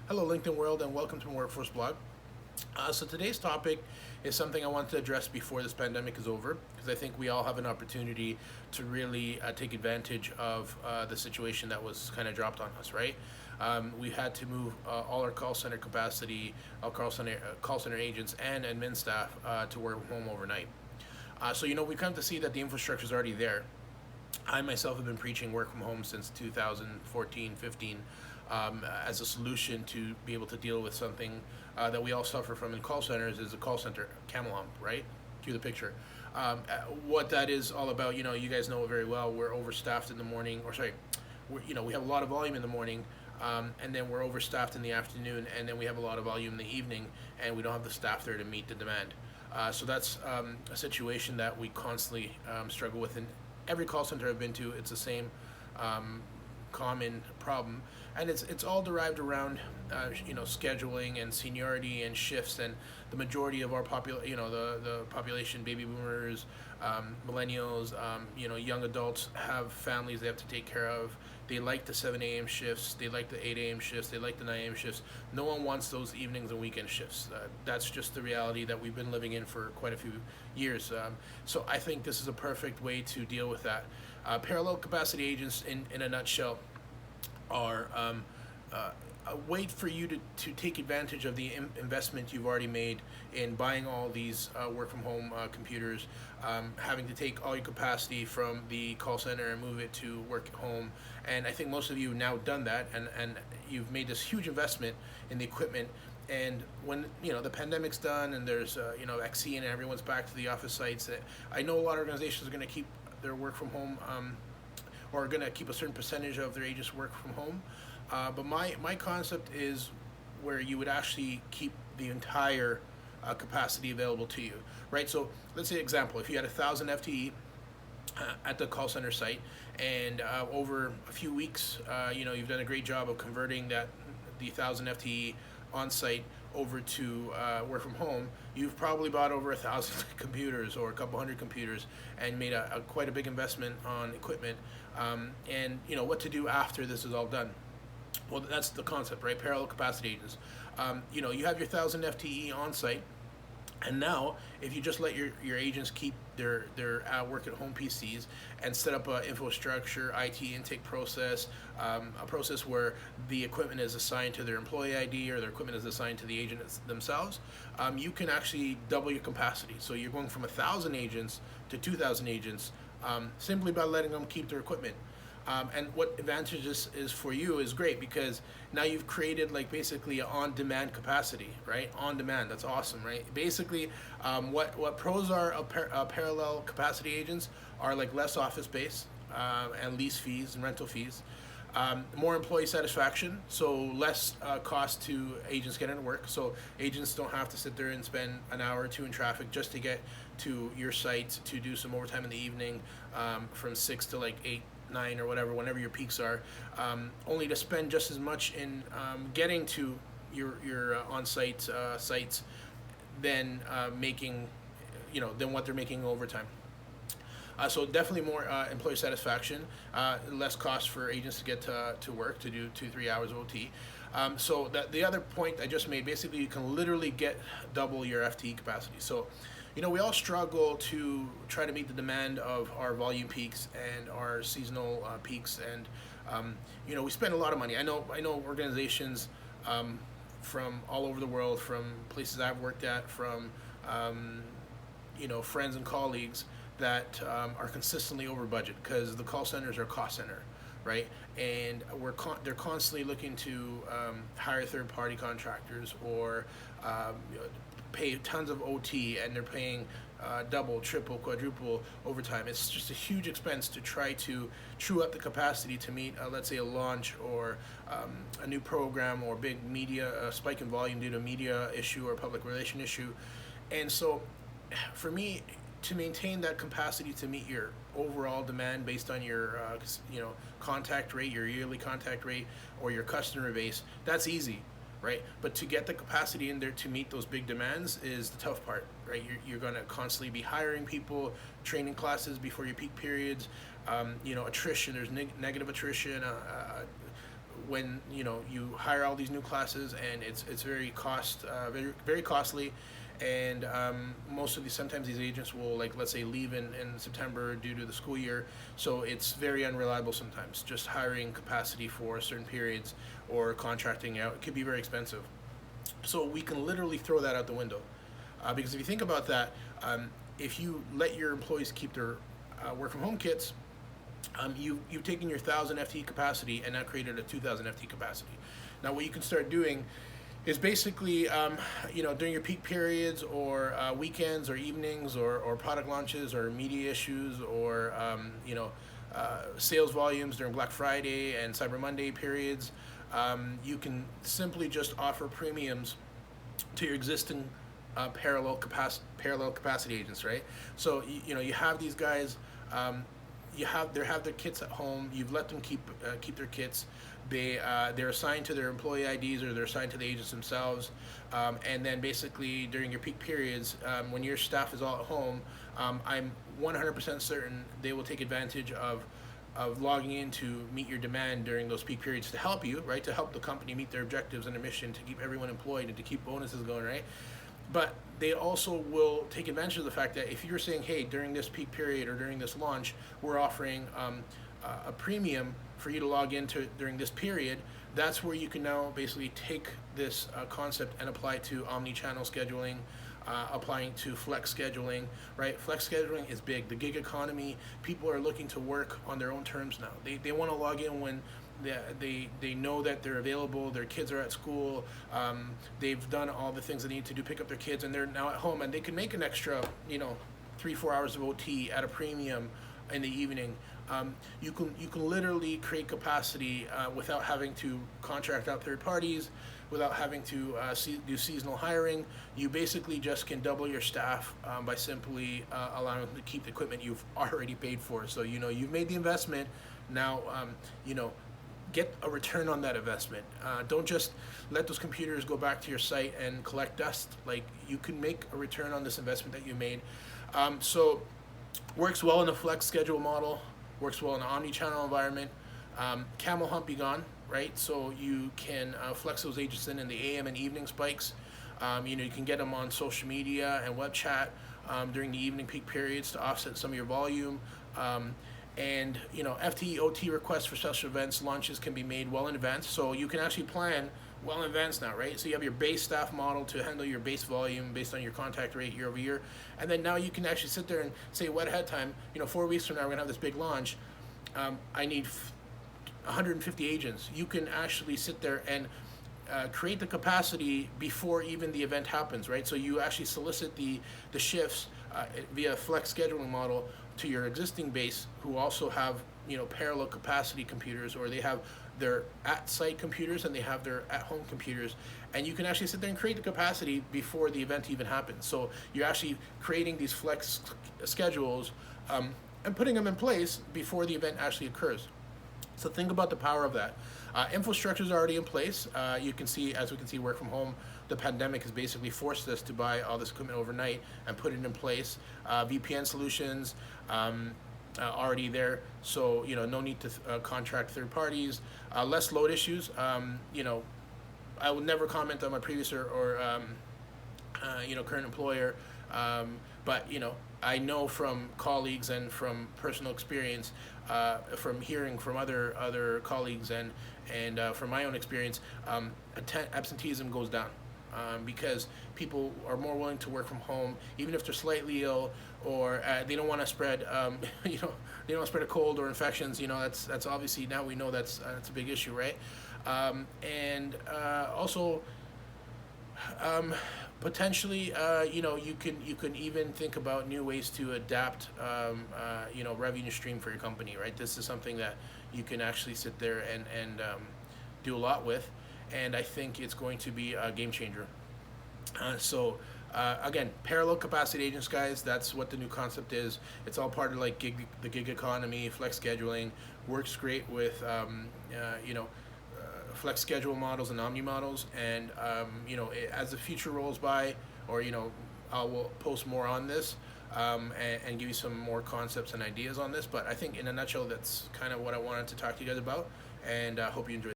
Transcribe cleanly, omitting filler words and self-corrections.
Hello, LinkedIn world, and welcome to my Workforce blog. So today's topic is something I want to address before this pandemic is over, because I think we all have an opportunity to really take advantage of the situation that was kind of dropped on us, right? We had to move all our call center capacity, our call center agents, and admin staff to work from home overnight. We've come to see that the infrastructure is already there. I myself have been preaching work from home since 2014, 15, as a solution to be able to deal with something that we all suffer from in call centers is a call center camel hump, right? Cue the picture. What that is all about, you guys know it very well. We're overstaffed in the morning, or sorry, we have a lot of volume in the morning, and then we're overstaffed in the afternoon, and then we have a lot of volume in the evening, and we don't have the staff there to meet the demand. So that's a situation that we constantly struggle with. And every call center I've been to, it's the same common problem, and it's all derived around scheduling and seniority and shifts. And the majority of our the population, baby boomers, millennials, young adults, have families they have to take care of. They like the 7 a.m. shifts, they like the 8 a.m. shifts, they like the 9 a.m. shifts. No one wants those evenings and weekend shifts. That's just the reality that we've been living in for quite a few years. So I think this is a perfect way to deal with that. Parallel capacity agents, in a nutshell, are a way for you to take advantage of the investment you've already made in buying all these work from home computers, having to take all your capacity from the call center and move it to work at home. And I think most of you have now done that, and you've made this huge investment in the equipment. And when the pandemic's done and there's vaccine and everyone's back to the office sites, I know a lot of organizations are going to keep their work from home, or are going to keep a certain percentage of their agents work from home. But my concept is where you would actually keep the entire capacity available to you, right? So let's say example, if you had 1,000 FTE at the call center site, and over a few weeks, you've done a great job of converting the 1,000 FTE on site over to work from home. You've probably bought over 1,000 computers or a couple hundred computers and made a quite a big investment on equipment. And what to do after this is all done. Well, that's the concept, right? Parallel capacity agents. You have your 1,000 FTE on site, and now if you just let your agents keep their work at home PCs and set up an infrastructure, IT intake process, a process where the equipment is assigned to their employee ID or their equipment is assigned to the agents themselves, you can actually double your capacity. So you're going from 1,000 agents to 2,000 agents, simply by letting them keep their equipment. And what advantages is for you is great, because now you've created like basically an on-demand capacity, right? On demand, that's awesome, right? Basically, what pros are of parallel capacity agents are like less office space, and lease fees and rental fees. More employee satisfaction, so less cost to agents getting to work. So agents don't have to sit there and spend an hour or two in traffic just to get to your site to do some overtime in the evening, from 6 to like 8, 9 or whatever, whenever your peaks are, only to spend just as much in getting to your on-site sites than making, than what they're making overtime. So definitely more employee satisfaction, less cost for agents to get to work to do 2-3 hours of OT. So the other point I just made, basically you can literally get double your FTE capacity. So we all struggle to try to meet the demand of our volume peaks and our seasonal peaks, and we spend a lot of money. I know organizations from all over the world, from places I've worked at, from friends and colleagues that are consistently over budget, because the call centers are cost center, right? And they're constantly looking to hire third-party contractors, or pay tons of OT, and they're paying double, triple, quadruple overtime. It's just a huge expense to try to true up the capacity to meet, let's say, a launch or a new program or big media spike in volume due to a media issue or public relation issue. And so, for me, to maintain that capacity to meet your overall demand based on your contact rate, your yearly contact rate, or your customer base, that's easy, right? But to get the capacity in there to meet those big demands is the tough part, right? You're going to constantly be hiring people, training classes before your peak periods, attrition, there's negative attrition, when you hire all these new classes, and it's very costly, and most of these sometimes these agents will, like, let's say, leave in September due to the school year, so it's very unreliable sometimes. Just hiring capacity for certain periods or contracting out, it could be very expensive. So we can literally throw that out the window, because if you think about that, if you let your employees keep their work from home kits, you've taken your 1,000 FTE capacity and now created a 2,000 FTE capacity. Now what you can start doing is basically, during your peak periods, or weekends or evenings, or product launches or media issues, or sales volumes during Black Friday and Cyber Monday periods, you can simply just offer premiums to your existing parallel capacity agents, right? So you have these guys. They have their kits at home. You've let them keep their kits. They're assigned to their employee IDs, or they're assigned to the agents themselves. And then basically during your peak periods, when your staff is all at home, I'm 100% certain they will take advantage of logging in to meet your demand during those peak periods, to help you, right? To help the company meet their objectives and their mission, to keep everyone employed and to keep bonuses going, right? But they also will take advantage of the fact that if you're saying, hey, during this peak period or during this launch, we're offering a premium for you to log into during this period, that's where you can now basically take this concept and apply it to omni-channel scheduling, applying to flex scheduling, right? Flex scheduling is big. The gig economy, people are looking to work on their own terms now. They want to log in when they know that they're available, their kids are at school, they've done all the things they need to do, pick up their kids, and they're now at home, and they can make an extra 3-4 hours of OT at a premium in the evening. You can literally create capacity without having to contract out third parties, without having to do seasonal hiring. You basically just can double your staff by simply allowing them to keep the equipment you've already paid for. So you've made the investment. Now get a return on that investment. Don't just let those computers go back to your site and collect dust. Like, you can make a return on this investment that you made. So works well in the flex schedule model, works well in an omni-channel environment. Camel hump be gone, right? So you can flex those agents in the AM and evening spikes. You can get them on social media and web chat during the evening peak periods to offset some of your volume. And FTE OT requests for special events launches can be made well in advance, so you can actually plan well in advance now, right? So you have your base staff model to handle your base volume based on your contact rate year over year, and then now you can actually sit there and say, what ahead of time, 4 weeks from now we're gonna have this big launch. I need 150 agents. You can actually sit there and create the capacity before even the event happens, right? So you actually solicit the shifts via flex scheduling model to your existing base, who also have parallel capacity computers, or they have their at-site computers and they have their at-home computers, and you can actually sit there and create the capacity before the event even happens. So you're actually creating these flex schedules and putting them in place before the event actually occurs. So think about the power of that. Infrastructure is already in place. You can see, as we can see, work from home. The pandemic has basically forced us to buy all this equipment overnight and put it in place. VPN solutions already there, so no need to contract third parties. Less load issues. I will never comment on my previous or current employer, but I know from colleagues and from personal experience, from hearing from other colleagues and from my own experience, absenteeism goes down. Because people are more willing to work from home, even if they're slightly ill, or they don't want to spread, they don't want to spread a cold or infections. That's obviously, now we know that's a big issue, right? And also, potentially, you can even think about new ways to adapt, revenue stream for your company, right? This is something that you can actually sit there and do a lot with. And I think it's going to be a game changer. Again, parallel capacity agents, guys, that's what the new concept is. It's all part of the gig economy. Flex scheduling works great with flex schedule models and omni models. And as the future rolls by, or I will post more on this and give you some more concepts and ideas on this. But I think in a nutshell, that's kind of what I wanted to talk to you guys about. And I hope you enjoyed.